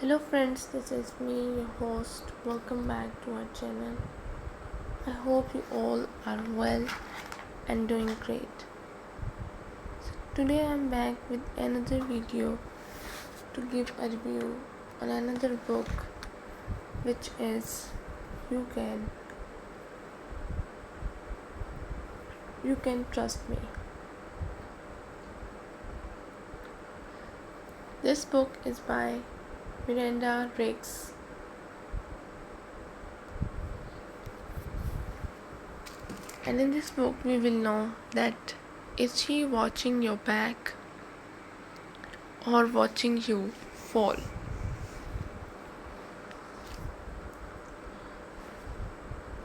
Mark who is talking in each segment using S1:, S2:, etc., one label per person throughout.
S1: Hello friends, this is me, your host. Welcome back to our channel. I hope you all are well and doing great. Today I'm back with another video to give a review on another book, which is You Can You Can Trust Me. This book is by Miranda Rijks. And in this book we will know that is she watching your back or watching you fall.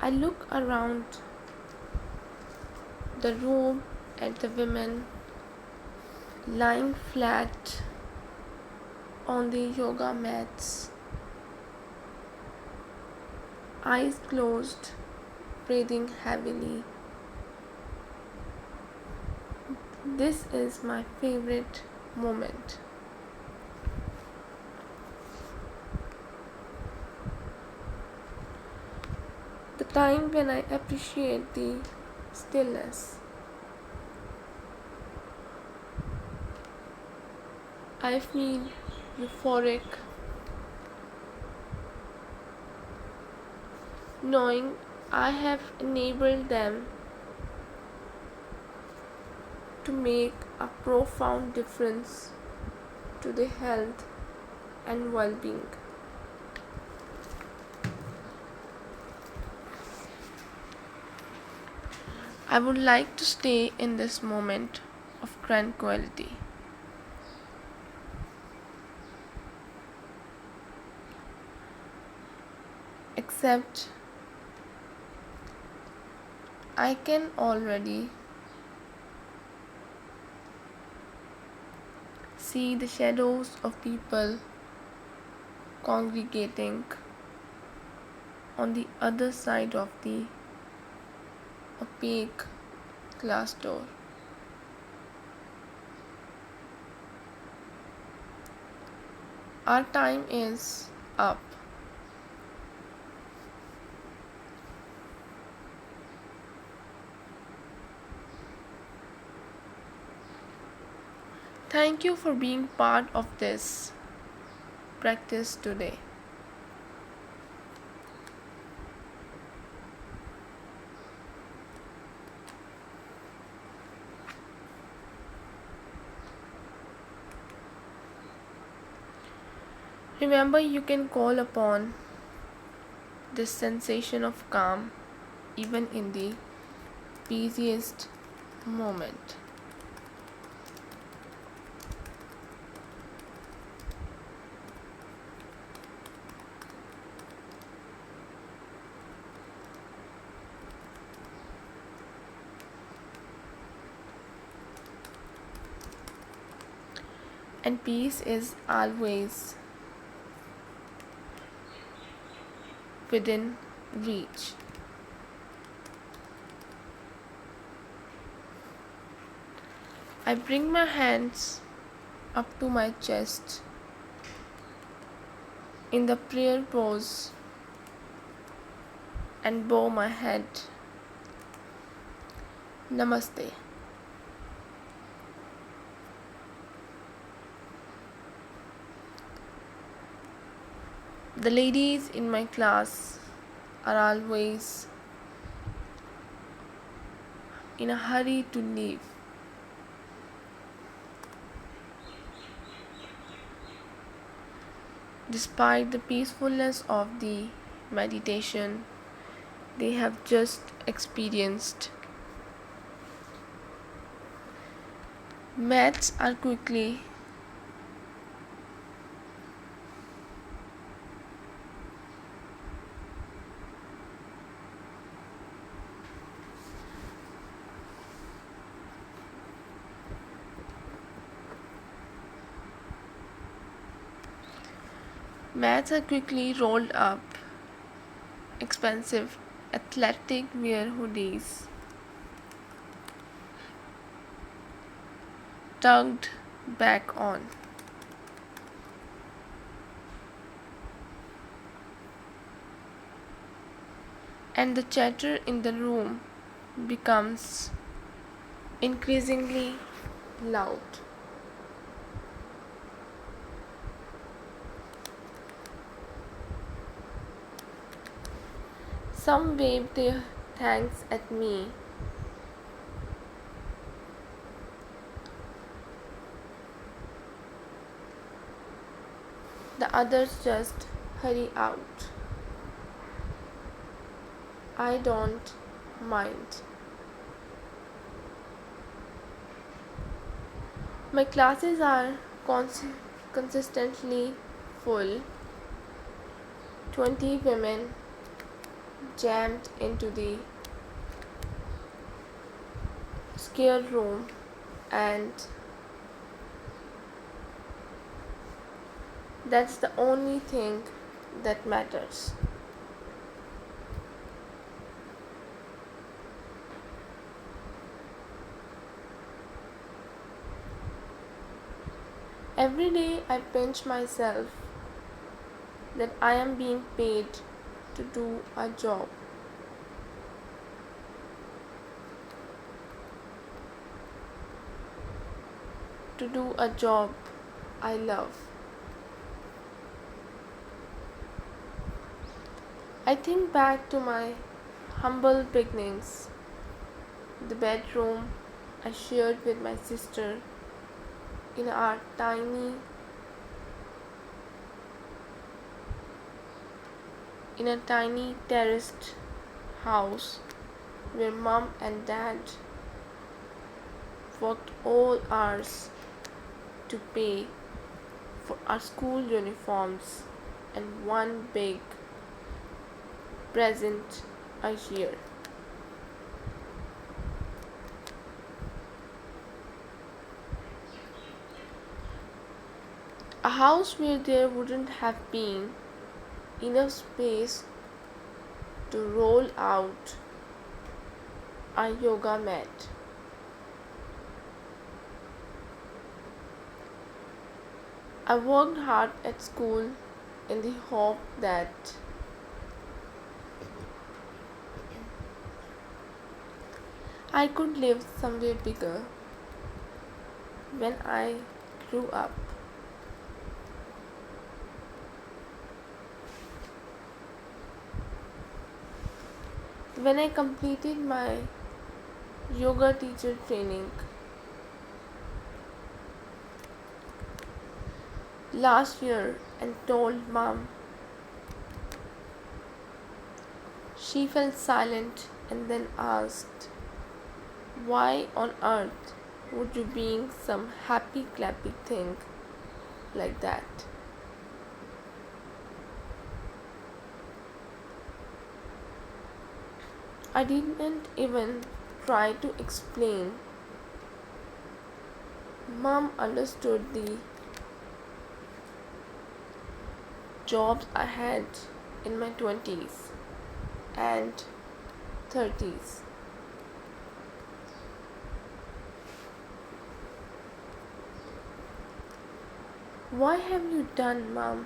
S1: I look around the room at the women lying flat on the yoga mats, eyes closed, breathing heavily. This is my favorite moment. The time when I appreciate the stillness. I feel euphoric knowing I have enabled them to make a profound difference to their health and well-being. I would like to stay in this moment of tranquility. Except I can already see the shadows of people congregating on the other side of the opaque glass door. Our time is up. Thank you for being part of this practice today. Remember, you can call upon this sensation of calm even in the busiest moment. And peace is always within reach. I bring my hands up to my chest in the prayer pose and bow my head. Namaste. The ladies in my class are always in a hurry to leave. Despite the peacefulness of the meditation they have just experienced, mats are quickly rolled up. Expensive athletic wear hoodies tugged back on. and the chatter in the room becomes increasingly loud. Some wave their thanks at me, the others just hurry out. I don't mind. My classes are consistently full, 20 women jammed into the scare room, and that's the only thing that matters. Every day I pinch myself that I am being paid to do a job. To do a job I love. I think back to my humble beginnings, the bedroom I shared with my sister in our tiny terraced house where mom and dad worked all hours to pay for our school uniforms and one big present a year. A house where there wouldn't have been enough space to roll out a yoga mat. I worked hard at school in the hope that I could live somewhere bigger when I grew up. When I completed my yoga teacher training last year and told mom, she fell silent and then asked, why on earth would you being some happy clappy thing like that? I didn't even try to explain. Mom understood the jobs I had in my 20s and 30s. Why have you done, Mom?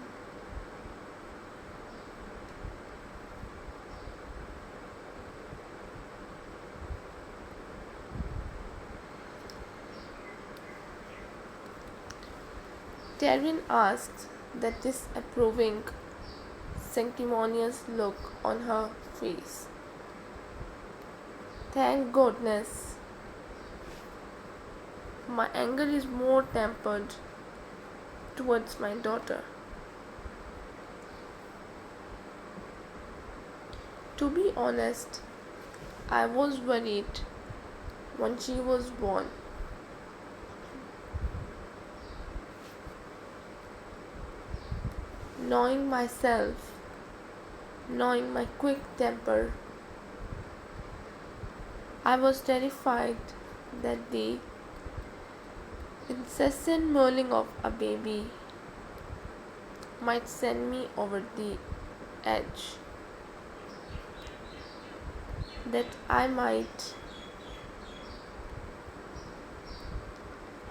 S1: Taryn asked that disapproving, sanctimonious look on her face. Thank goodness. My anger is more tempered towards my daughter. To be honest, I was worried when she was born. Knowing myself, knowing my quick temper, I was terrified that the incessant mulling of a baby might send me over the edge, that I might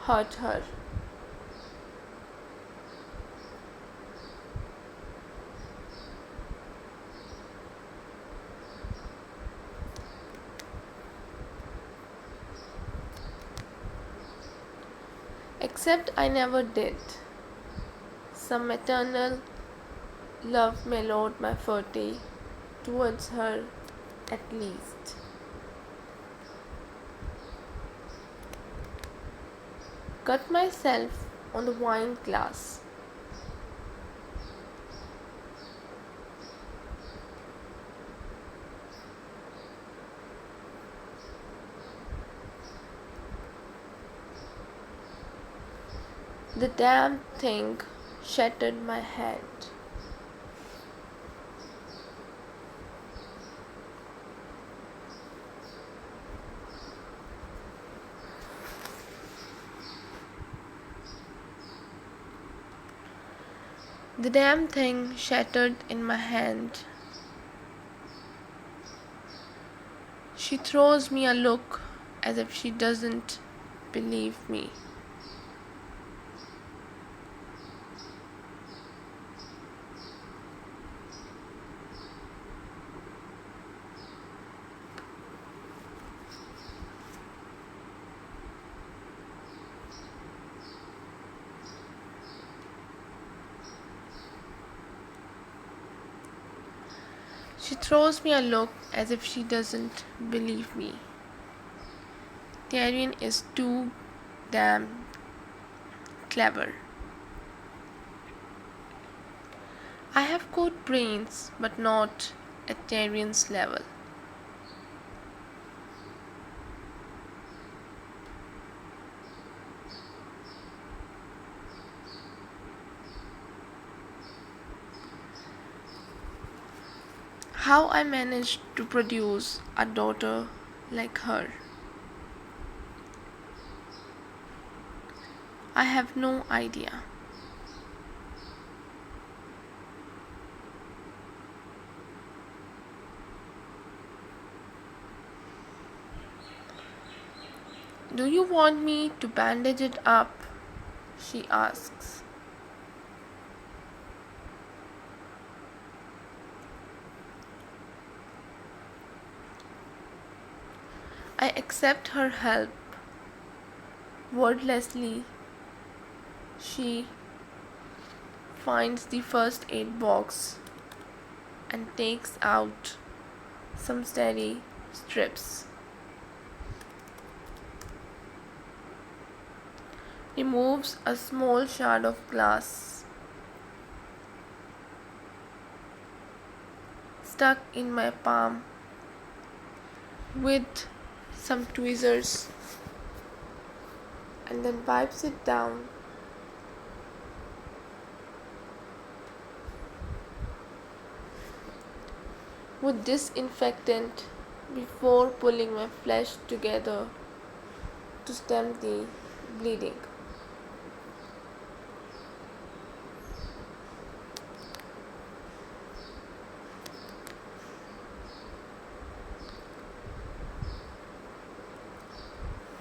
S1: hurt her. Except I never did. Some maternal love mellowed my furty towards her at least. Cut myself on the wine glass. The damn thing shattered my head. The damn thing shattered in my hand. She throws me a look as if she doesn't believe me. She throws me a look as if she doesn't believe me. Tyrion is too damn clever. I have got brains, but not at Tyrion's level. How I managed to produce a daughter like her, I have no idea. Do you want me to bandage it up? She asks. I accept her help. Wordlessly, she finds the first aid box and takes out some steady strips. Removes a small shard of glass stuck in my palm with some tweezers and then wipes it down. With disinfectant before pulling my flesh together to stem the bleeding.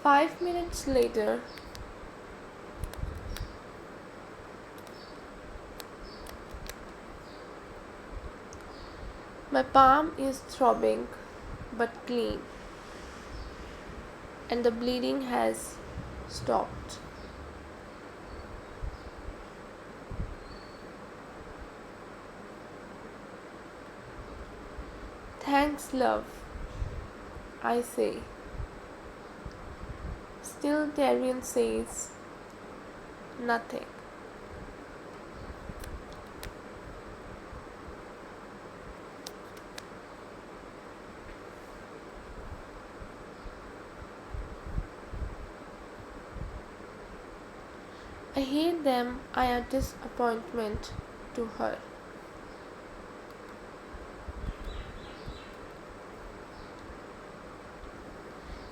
S1: Five minutes later, my palm is throbbing but clean, and the bleeding has stopped. Thanks, love, I say. Still, Tyrion says nothing. I hate them. I am a disappointment to her.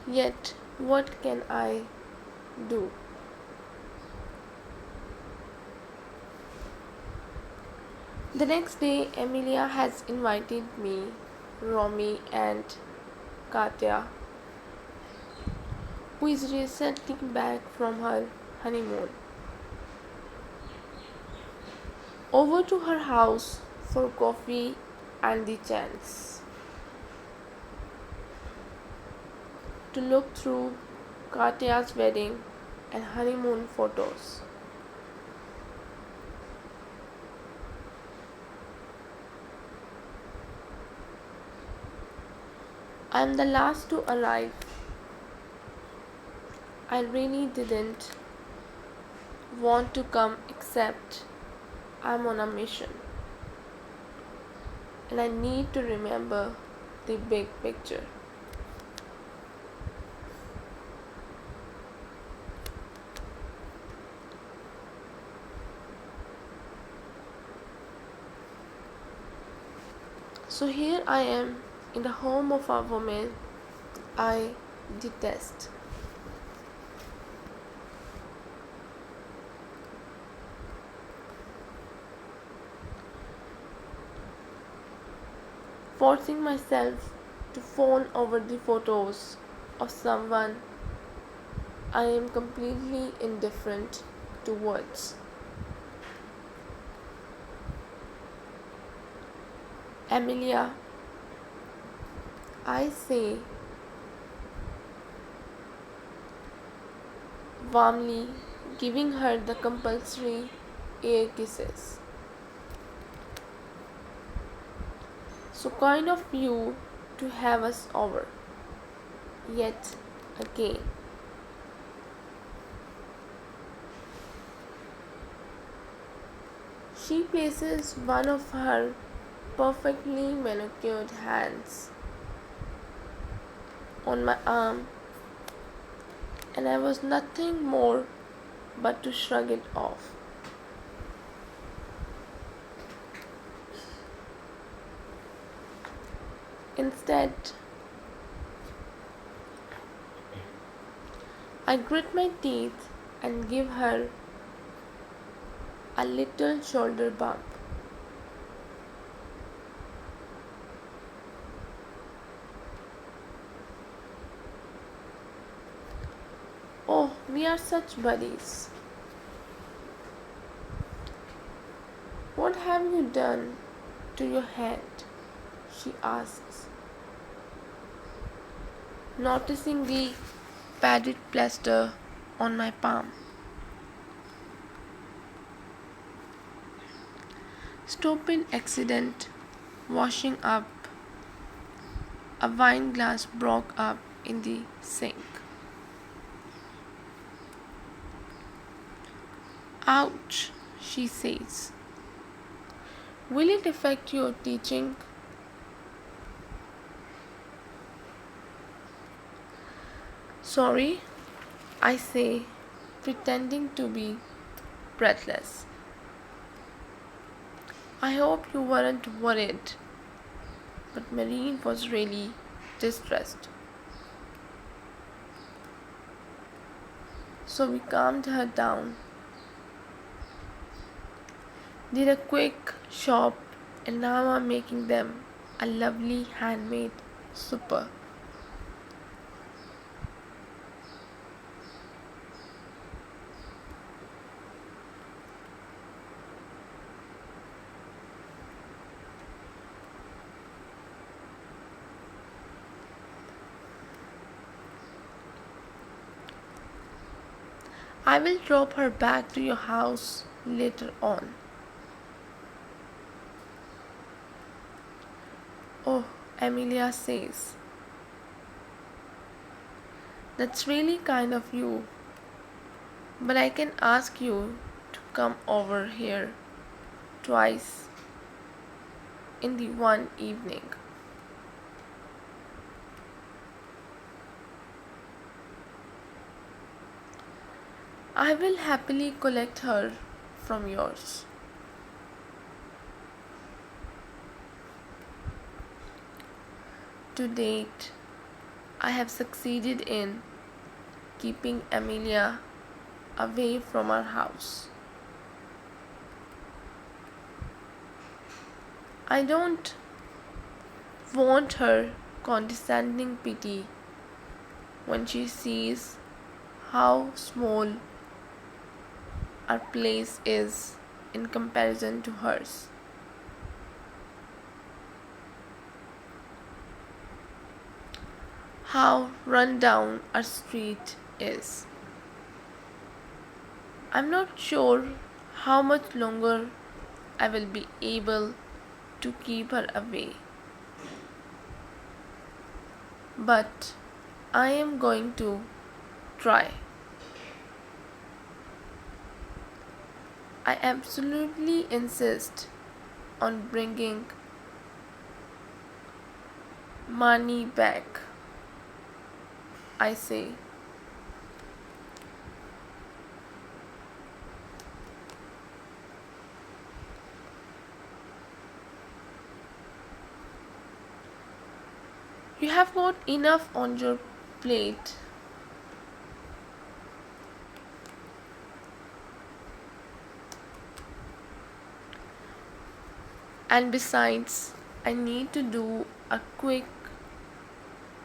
S1: Yet, what can I do? The next day, Amelia has invited me, Romy, and Katya, who is recently back from her honeymoon, over to her house for coffee and the chance to look through Katya's wedding and honeymoon photos. I'm the last to arrive. I really didn't want to come except I'm on a mission. And I need to remember the big picture. So here I am in the home of a woman I detest. Forcing myself to fawn over the photos of someone I am completely indifferent towards. Amelia, I say warmly, giving her the compulsory air kisses. So kind of you to have us over yet again. She places one of her perfectly manicured hands on my arm, and I was nothing more but to shrug it off. Instead, I grit my teeth and give her a little shoulder bump. Oh, we are such buddies. What have you done to your hand? She asks, noticing the padded plaster on my palm. Stupid accident, washing up. A wine glass broke up in the sink. Ouch, she says. Will it affect your teaching? Sorry, I say, pretending to be breathless. I hope you weren't worried, but Marine was really distressed. So we calmed her down, did a quick shop, and now I'm making them a lovely handmade supper. I will drop her back to your house later on. Oh, Amelia says. That's really kind of you, but I can ask you to come over here twice in the one evening. I will happily collect her from yours. To date, I have succeeded in keeping Amelia away from our house. I don't want her condescending pity when she sees how small our place is in comparison to hers. How run down our street is. I'm not sure how much longer I will be able to keep her away, but I am going to try. I absolutely insist on bringing money back, I say. You have got enough on your plate. And besides, I need to do a quick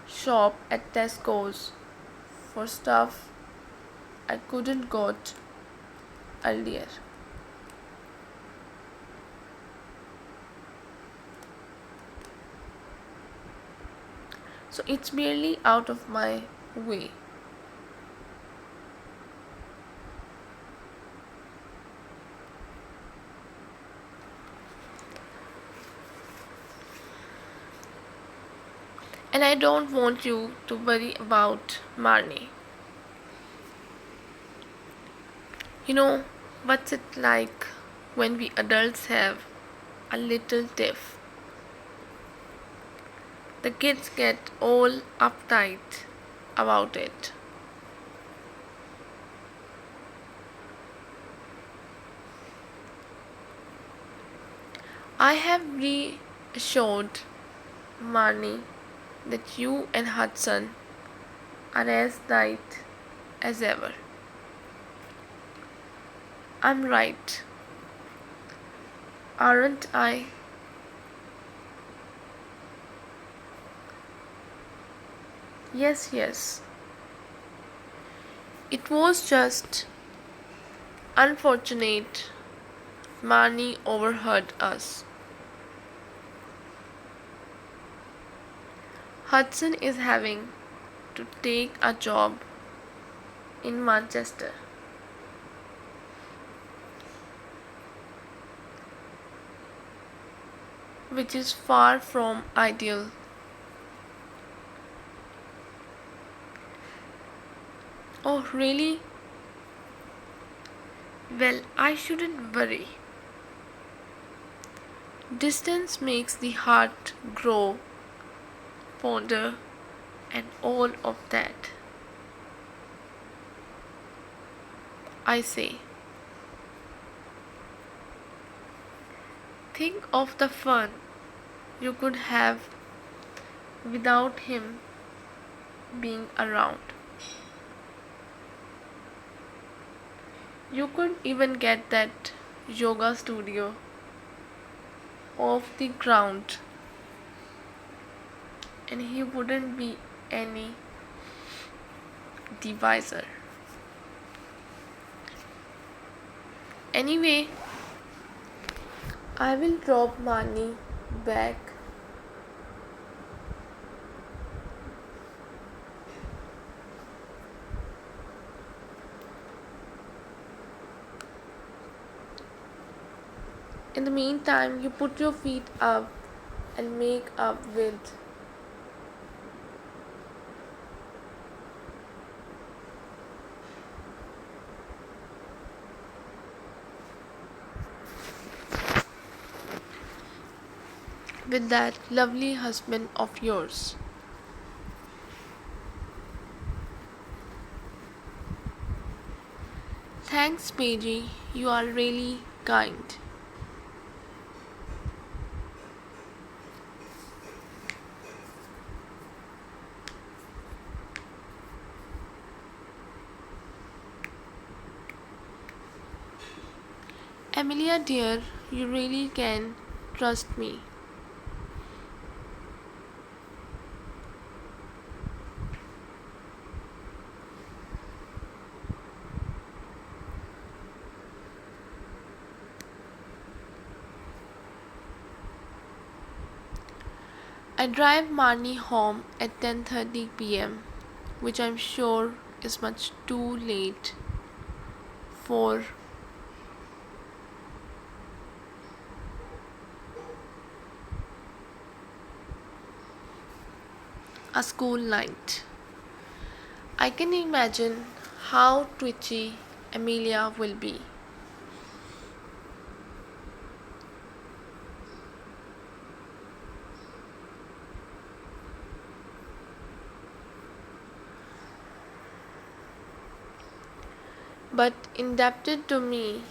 S1: shop at Tesco's for stuff I couldn't got earlier. So it's barely out of my way. And I don't want you to worry about Marnie. You know what's it like when we adults have a little tiff? The kids get all uptight about it. I have reassured Marnie that you and Hudson are as tight as ever. I'm right, aren't I? Yes, yes. It was just unfortunate Marnie overheard us. Hudson is having to take a job in Manchester. Which is far from ideal. Oh, really? Well, I shouldn't worry. Distance makes the heart grow fonder and all of that. I say. Think of the fun you could have without him being around. You could even get that yoga studio off the ground and he wouldn't be any the wiser. Anyway, I will drop money back in the meantime. You put your feet up and make up with that lovely husband of yours. Thanks, Paige. You are really kind. Amelia, dear, you really can trust me. I drive Marnie home at 10:30 p.m., which I'm sure is much too late for a school night. I can imagine how twitchy Amelia will be. But indebted to me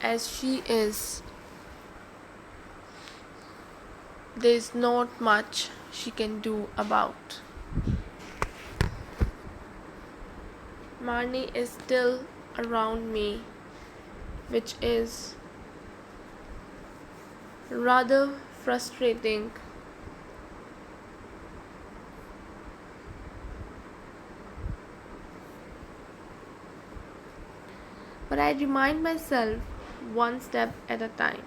S1: as she is, there is not much she can do about. Marnie is still around me, which is rather frustrating. But I remind myself one step at a time.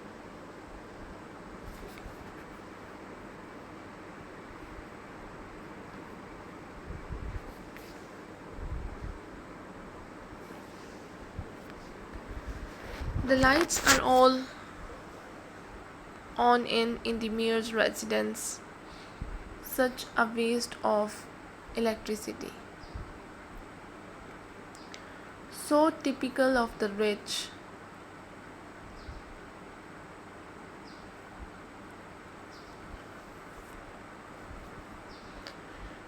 S1: The lights are all on in the mayor's residence. Such a waste of electricity. So typical of the rich.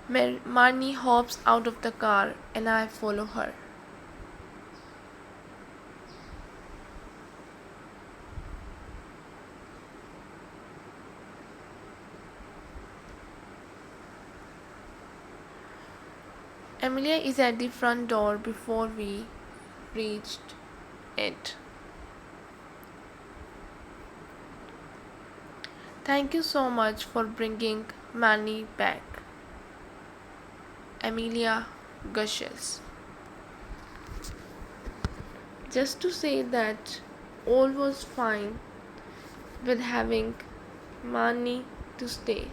S1: Marnie hops out of the car and I follow her. Amelia is at the front door before we reached it. Thank you so much for bringing Manny back. Amelia gushes. Just to say that all was fine with having Manny to stay.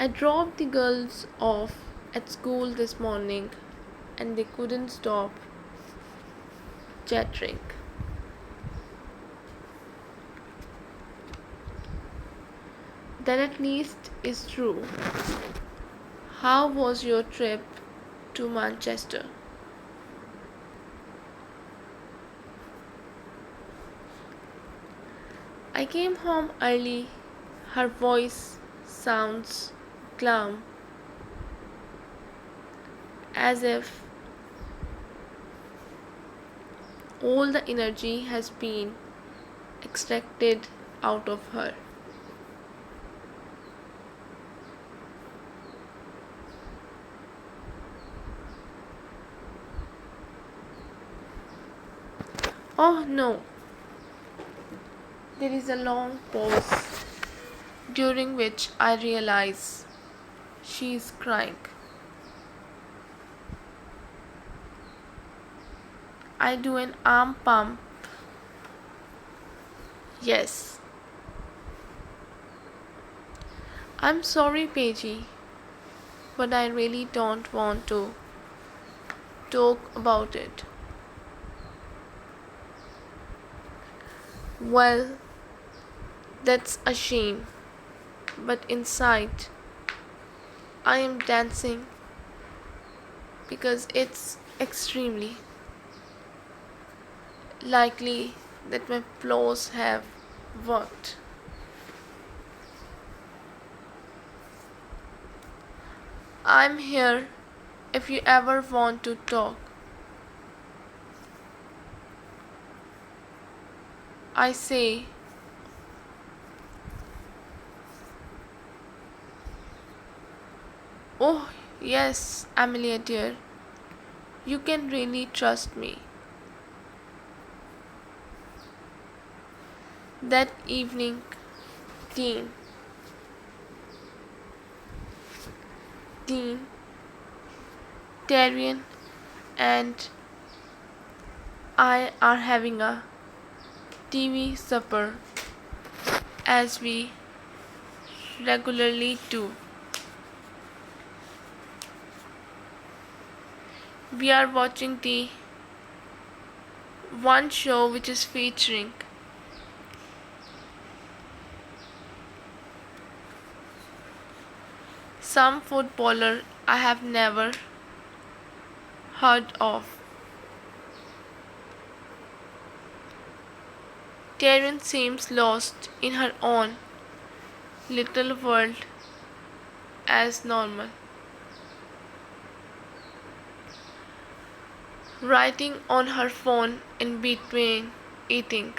S1: I dropped the girls off at school this morning and they couldn't stop chattering. That at least is true. How was your trip to Manchester? I came home early. Her voice sounds glum, as if all the energy has been extracted out of her. Oh no! There is a long pause during which I realize she is crying. I do an arm pump. Yes. I'm sorry, Paige, but I really don't want to talk about it. Well, that's a shame, but inside I am dancing because it's extremely likely that my flaws have worked. I'm here if you ever want to talk. I say, oh, yes, Amelia dear, you can really trust me. That evening, Dean, Tyrion, and I are having a TV supper as we regularly do. We are watching the one show which is featuring some footballer I have never heard of. Taryn seems lost in her own little world as normal, writing on her phone in between eating.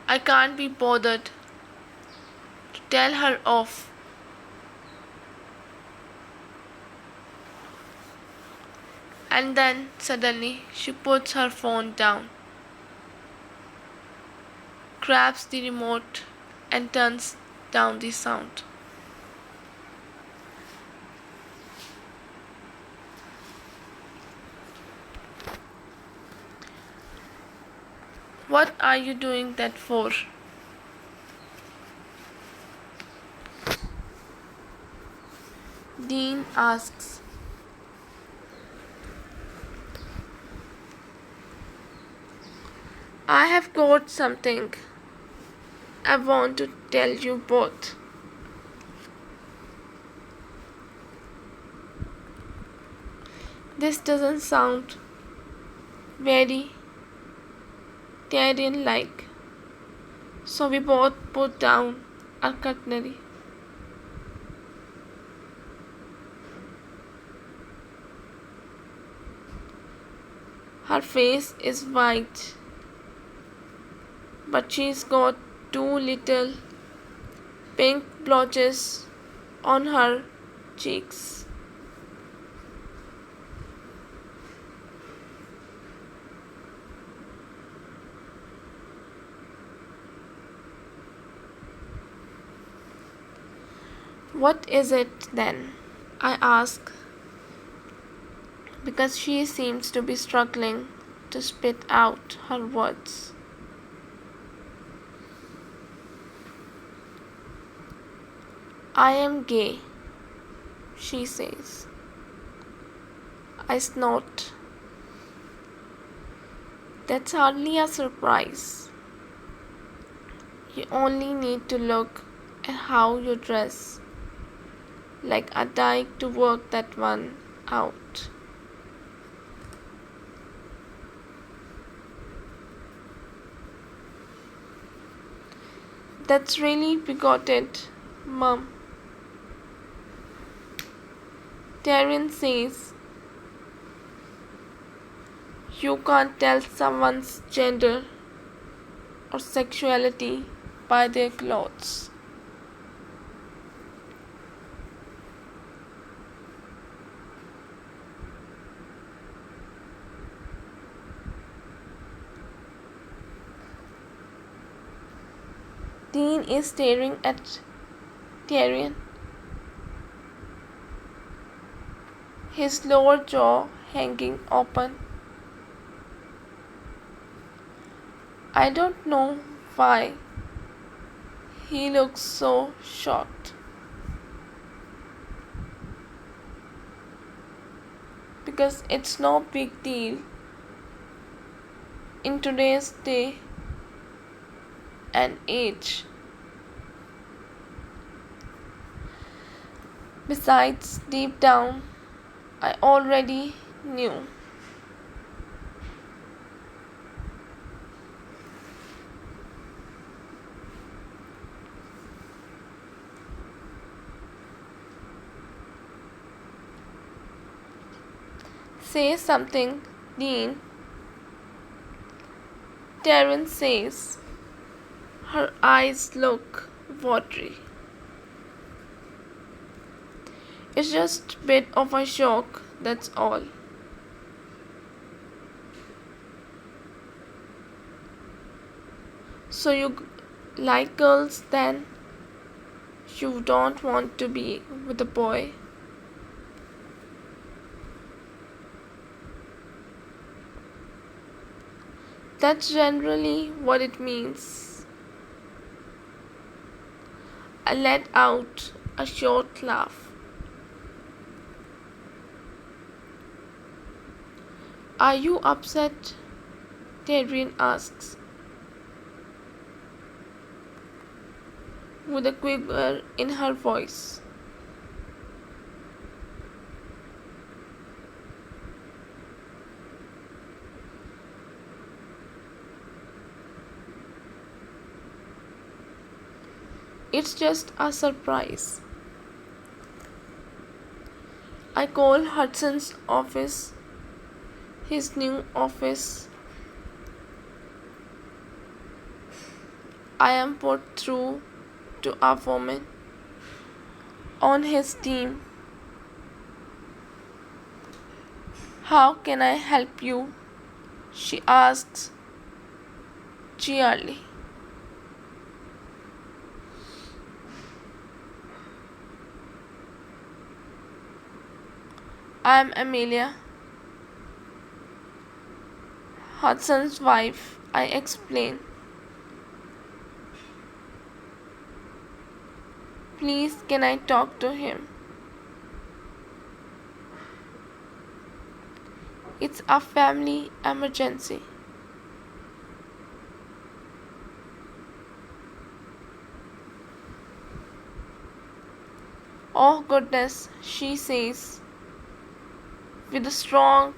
S1: I can't be bothered to tell her off. And then suddenly she puts her phone down, grabs the remote, and turns down the sound. What are you doing that for? Dean asks. I have got something I want to tell you both. This doesn't sound very Tyrion like, so we both put down our cutlery. Her face is white, but she's got two little pink blotches on her cheeks. What is it then? I ask, because she seems to be struggling to spit out her words. I am gay, she says. I snort. That's hardly a surprise. You only need to look at how you dress, like a dyke, to work that one out. That's really bigoted, Mum. Taryn says, you can't tell someone's gender or sexuality by their clothes. Dean is staring at Tyrion, his lower jaw hanging open. I don't know why he looks so shocked. Because it's no big deal in today's day and age. Besides, deep down, I already knew. Say something, Dean. Taryn says. Her eyes look watery. It's just a bit of a shock, that's all. So you like girls then? You don't want to be with a boy? That's generally what it means. I let out a short laugh. Are you upset? Adrian asks, with a quiver in her voice. It's just a surprise. I call Hudson's office, his new office. I am put through to a woman on his team. How can I help you? She asks cheerily. I am Amelia, Hudson's wife, I explain. Please, can I talk to him? It's a family emergency. Oh goodness, she says, with a strong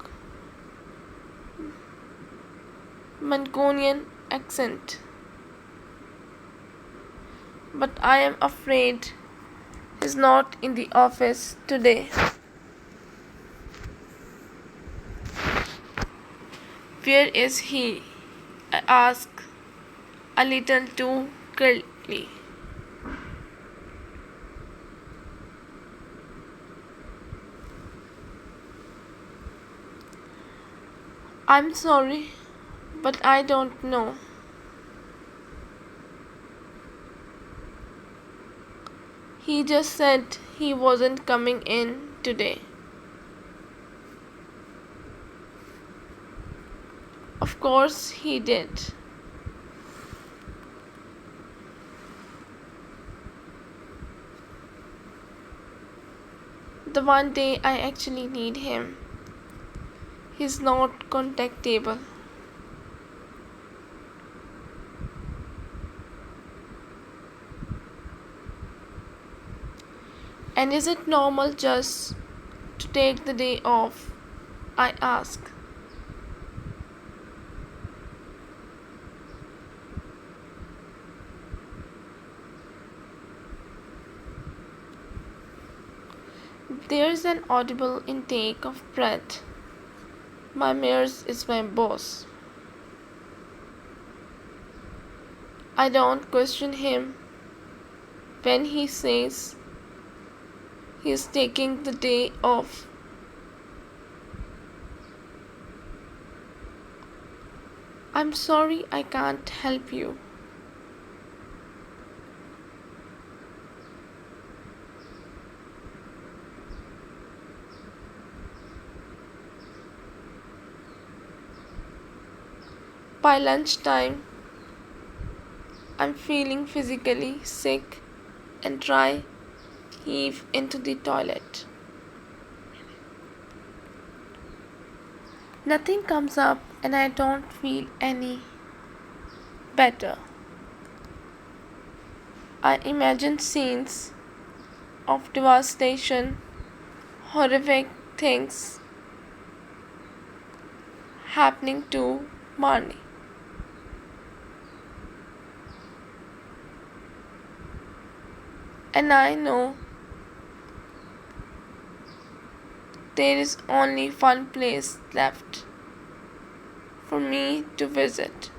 S1: Mancunian accent. But I am afraid he's not in the office today. Where is he? I ask, a little too curtly. I'm sorry, but I don't know. He just said he wasn't coming in today. Of course he did. The one day I actually need him. He's not contactable. And is it normal just to take the day off? I ask. There's an audible intake of breath. My Mears is my boss. I don't question him when he says he's taking the day off. I'm sorry I can't help you. By lunchtime, I'm feeling physically sick and dry, heave into the toilet. Nothing comes up and I don't feel any better. I imagine scenes of devastation, horrific things happening to Marnie. And I know there is only one place left for me to visit.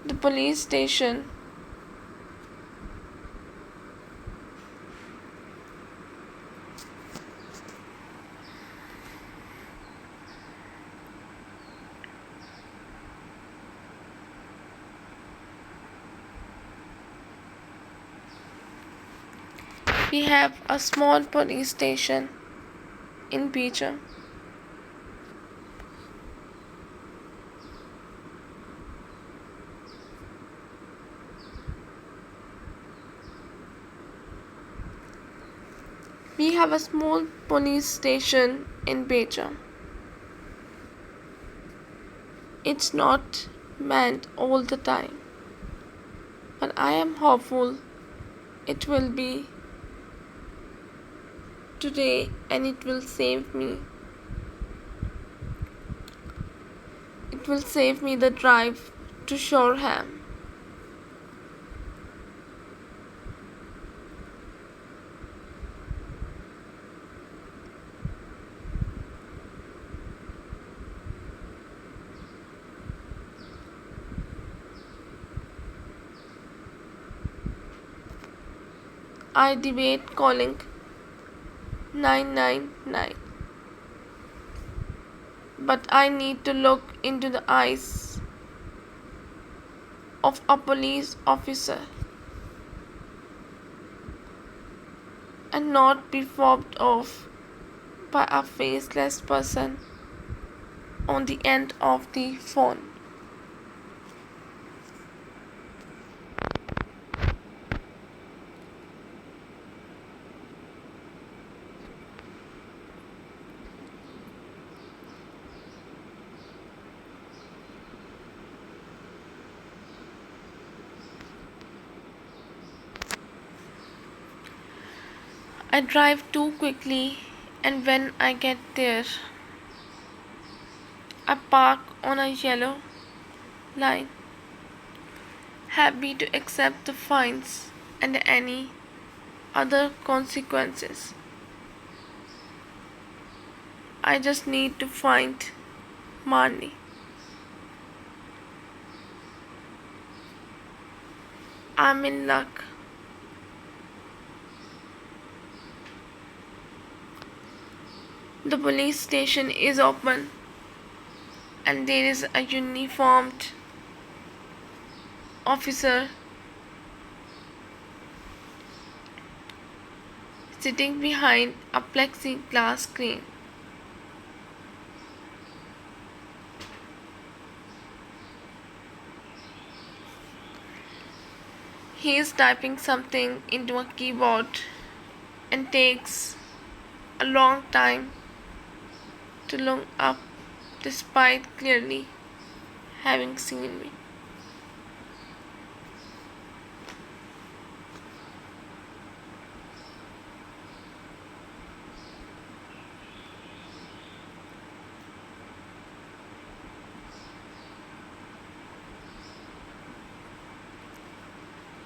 S1: The police station. We have a small police station in Paige. We have a small police station in Paige. It's not manned all the time, but I am hopeful it will be today and it will save me. It will save me the drive to Shoreham. I debate calling 999, but I need to look into the eyes of a police officer and not be fobbed off by a faceless person on the end of the phone. I drive too quickly, and when I get there, I park on a yellow line, happy to accept the fines and any other consequences. I just need to find Marnie. I'm in luck. The police station is open and there is a uniformed officer sitting behind a plexiglass screen. He is typing something into a keyboard and takes a long time to look up despite clearly having seen me.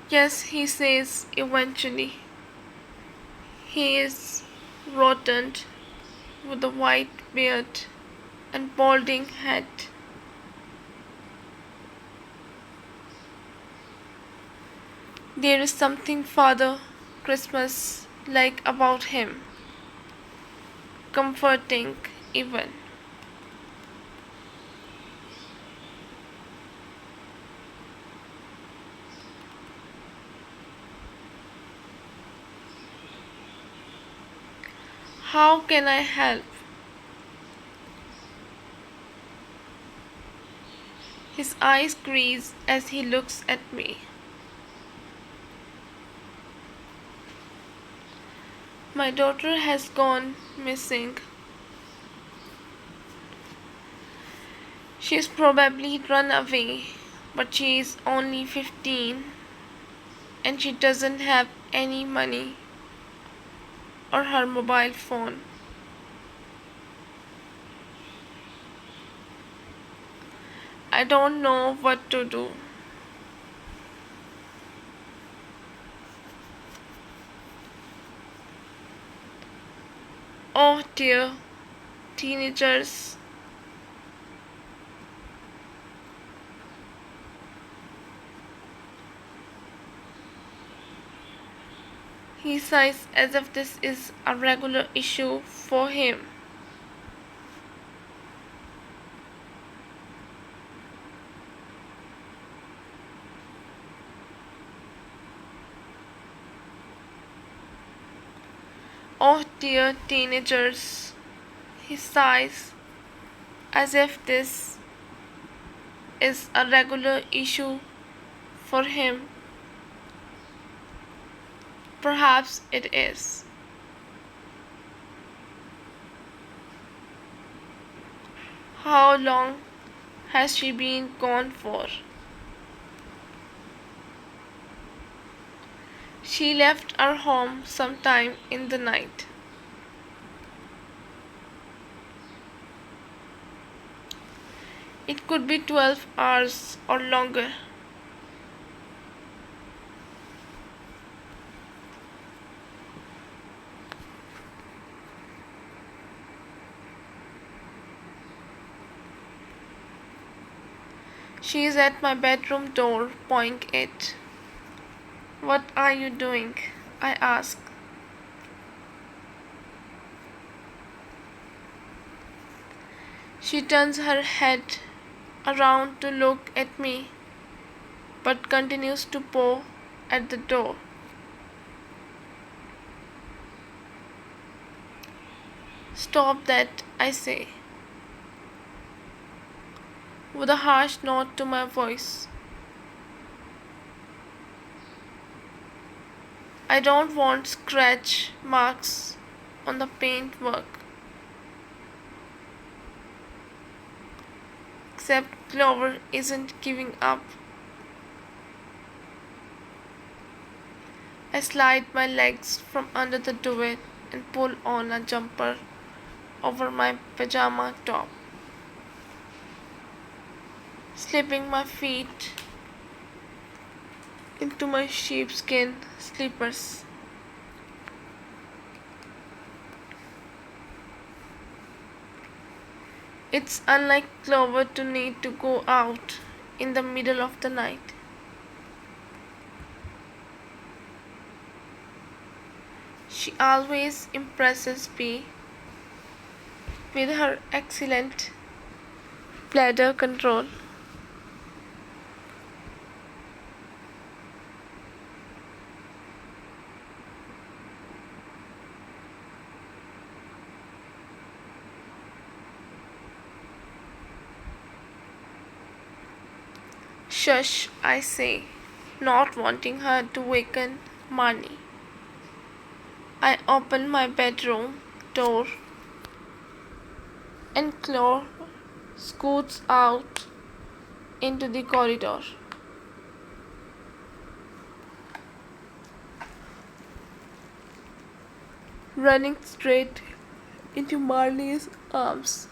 S1: Yes, he says eventually. He is rotund with a white beard and balding head. There is something Father Christmas like about him, comforting even. How can I help? His eyes crease as he looks at me. My daughter has gone missing. She's probably run away, but she is only 15 and she doesn't have any money or her mobile phone. I don't know what to do. Oh dear, teenagers. He sighs as if this is a regular issue for him. Oh dear, teenagers. He sighs as if this is a regular issue for him. Perhaps it is. How long has she been gone for? She left our home sometime in the night. It could be 12 hours or longer. She is at my bedroom door, pawing it. What are you doing? I ask. She turns her head around to look at me, but continues to paw at the door. Stop that, I say, with a harsh note to my voice. I don't want scratch marks on the paintwork. Except Clover isn't giving up. I slide my legs from under the duvet and pull on a jumper over my pajama top, slipping my feet into my sheepskin slippers. It's unlike Clover to need to go out in the middle of the night. She always impresses me with her excellent bladder control. Shush, I say, not wanting her to waken Marnie. I open my bedroom door and Clore scoots out into the corridor. Running straight into Marnie's arms,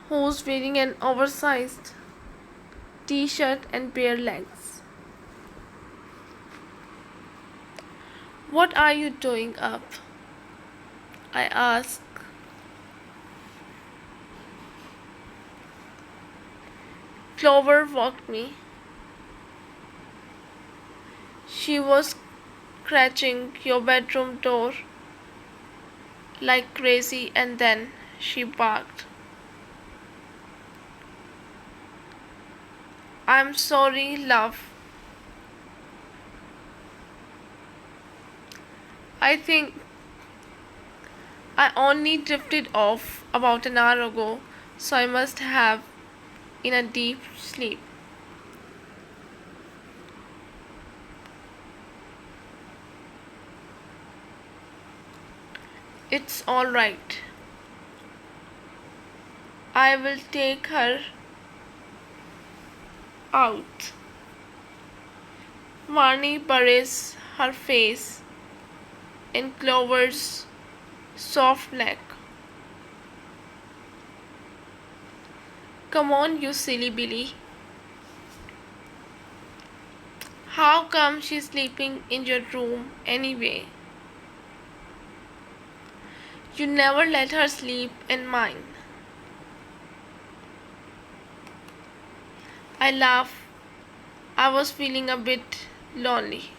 S1: who's wearing an oversized t-shirt and bare legs. What are you doing up? I ask. Clover woke me. She was scratching your bedroom door like crazy and then she barked. I'm sorry, love. I think I only drifted off about an hour ago, so I must have in a deep sleep. It's all right. I will take her out. Marnie buries her face in Clover's soft neck. Come on, you silly Billy. How come she's sleeping in your room anyway? You never let her sleep in mine. I laugh. I was feeling a bit lonely.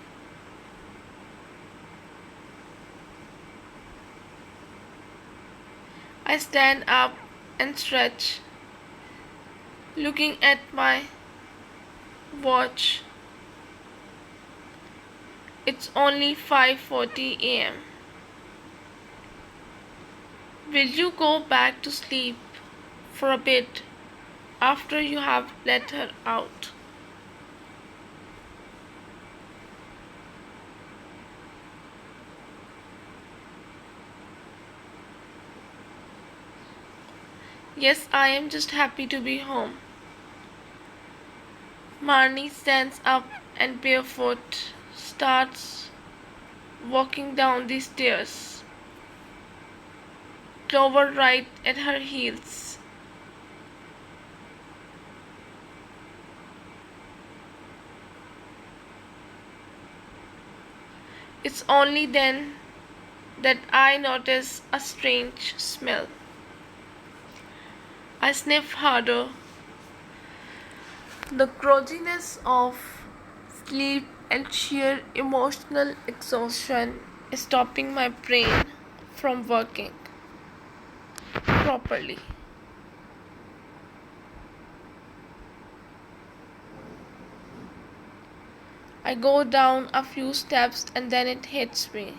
S1: I stand up and stretch, looking at my watch. It's only 5:40 a.m. Will you go back to sleep for a bit after you have let her out? Yes, I am just happy to be home. Marnie stands up and barefoot starts walking down the stairs. Clover right at her heels. It's only then that I notice a strange smell. I sniff harder. The grogginess of sleep and sheer emotional exhaustion is stopping my brain from working properly. I go down a few steps and then it hits me.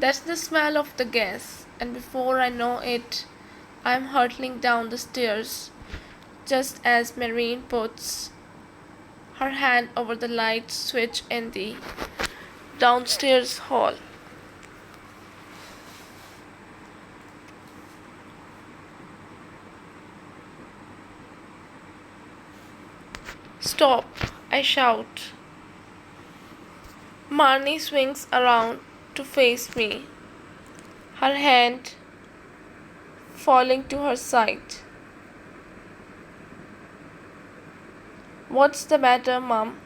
S1: That's the smell of the gas, and before I know it, I'm hurtling down the stairs just as Marine puts her hand over the light switch in the downstairs hall. Stop, I shout. Marnie swings around to face me, her hand falling to her side. What's the matter, Mum?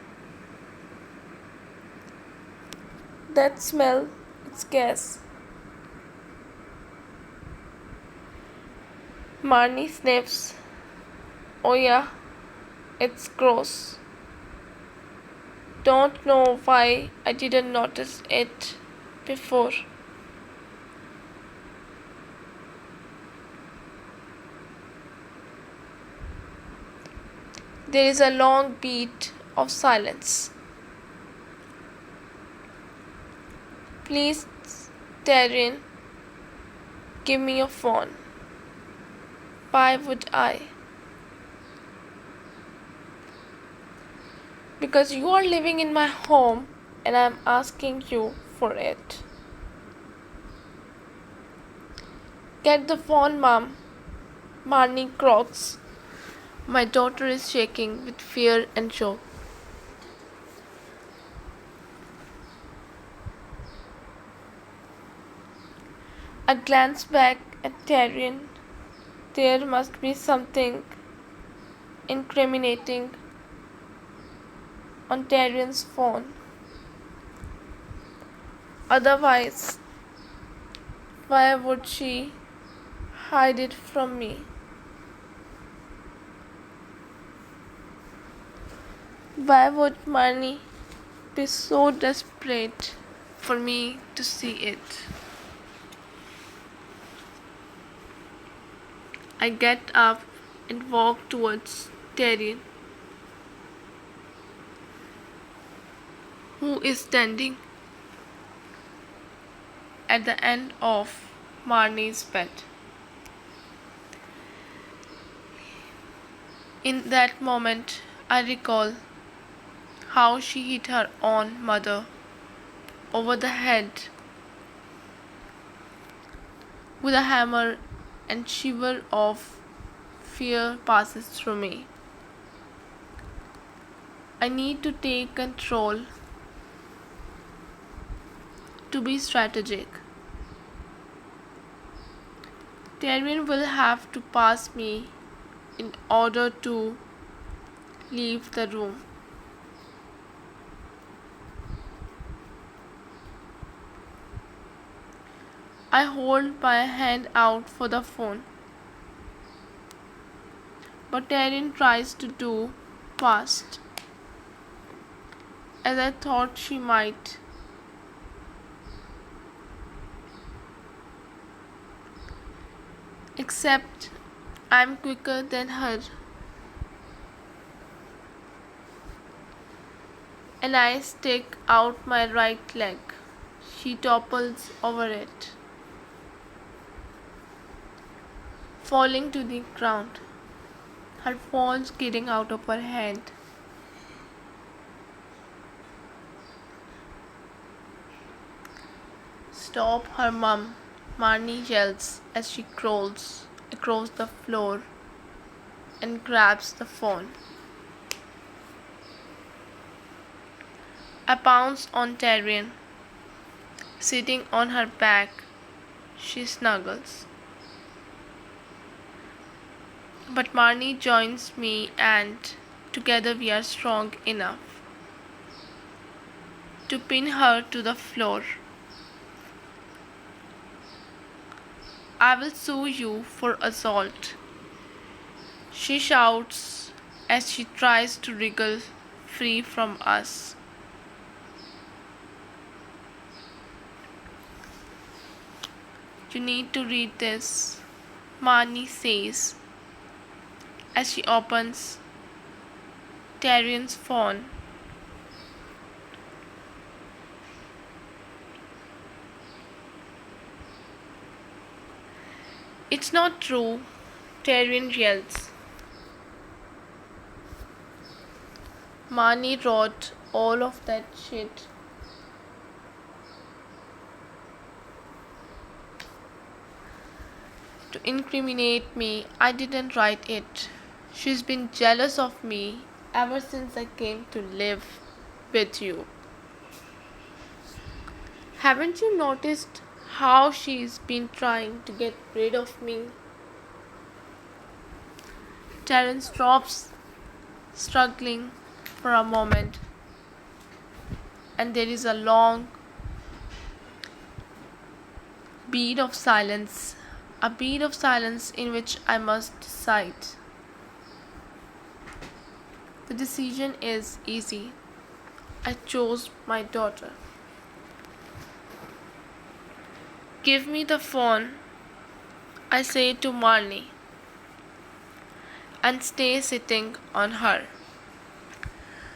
S1: That smell, it's gas. Marnie sniffs. Oh yeah, it's gross. Don't know why I didn't notice it before. There is a long beat of silence. Please, Taryn, give me your phone. Why would I? Because you are living in my home and I am asking you for it. Get the phone, Mom. Marnie croaks. My daughter is shaking with fear and shock. I glance back at Taryn. There must be something incriminating on Taryn's phone. Otherwise, why would she hide it from me? Why would Marnie be so desperate for me to see it? I get up and walk towards Taryn, who is standing at the end of Marnie's bed. In that moment, I recall how she hit her own mother over the head with a hammer, and shiver of fear passes through me. I need to take control, to be strategic. Taryn will have to pass me in order to leave the room. I hold my hand out for the phone, but Taryn tries to do fast, as I thought she might. Except I'm quicker than her, and I stick out my right leg. She topples over it, falling to the ground, her phone skidding out of her hand. Stop her mum, Marnie yells as she crawls across the floor and grabs the phone. I pounce on Tyrion. Sitting on her back, she snuggles. But Marnie joins me and together we are strong enough to pin her to the floor. I will sue you for assault, she shouts as she tries to wriggle free from us. You need to read this, Marnie says as she opens Tyrion's phone. It's not true, Tyrion yells. Marnie wrote all of that shit. To incriminate me, I didn't write it. She's been jealous of me ever since I came to live with you. Haven't you noticed how she's been trying to get rid of me? Terence stops, struggling for a moment, and there is a long bead of silence. A bead of silence in which I must decide. The decision is easy. I chose my daughter. Give me the phone, I say to Marnie, and stay sitting on her.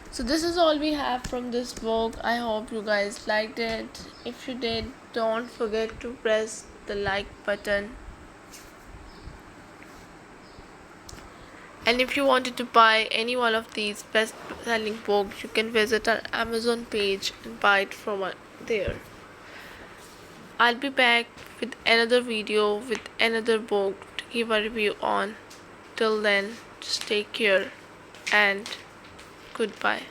S1: So this is all we have from this book. I hope you guys liked it. If you did, don't forget to press the like button. And if you wanted to buy any one of these best-selling books, you can visit our Amazon page and buy it from there. I'll be back with another video with another book to give a review on. Till then, just take care and goodbye.